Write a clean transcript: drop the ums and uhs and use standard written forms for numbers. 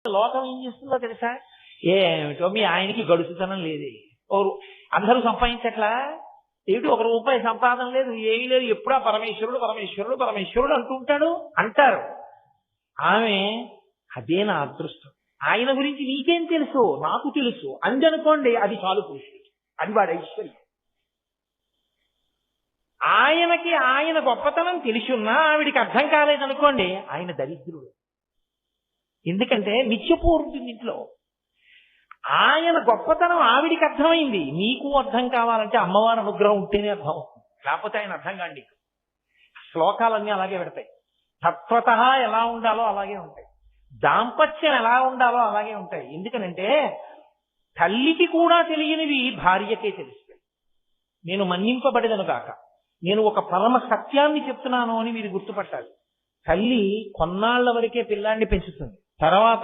లోకం ఏం చేస్తుందో తెలుసా? ఏమిటో మీ ఆయనకి గడుసుతనం లేదే, అందరూ సంపాదించట్లా ఏమిటి, ₹1 సంపాదన లేదు, ఏమీ లేదు, ఎప్పుడా పరమేశ్వరుడు పరమేశ్వరుడు పరమేశ్వరుడు అంటుంటాడు అంటారు. ఆమె అదే నా అదృష్టం, ఆయన గురించి నీకేం తెలుసు, నాకు తెలుసు అందనుకోండి, అది చాలు పురుషుడికి, అది వాడి ఐశ్వర్యం. ఆయనకి ఆయన గొప్పతనం తెలిసున్నా ఆవిడికి అర్థం కాలేదనుకోండి, ఆయన దరిద్రుడు. ఎందుకంటే నిత్యపూర్తి ఇంట్లో ఆయన గొప్పతనం ఆవిడికి అర్థమైంది, నీకు అర్థం కావాలంటే అమ్మవారి అనుగ్రహం ఉంటేనే అర్థం అవుతుంది, లేకపోతే ఆయన అర్థం కాండి. శ్లోకాలన్నీ అలాగే పెడతాయి, తత్వత ఎలా ఉండాలో అలాగే ఉంటాయి, దాంపత్యం ఎలా ఉండాలో అలాగే ఉంటాయి. ఎందుకనంటే తల్లికి కూడా తెలియనివి భార్యకే తెలుస్తాయి. నేను మన్నింపబడేదను కాక, నేను ఒక పరమ సత్యాన్ని చెప్తున్నాను అని మీరు గుర్తుపట్టాలి. తల్లి కొన్నాళ్ల వరకే పిల్లాన్ని పెంచుతుంది, తర్వాత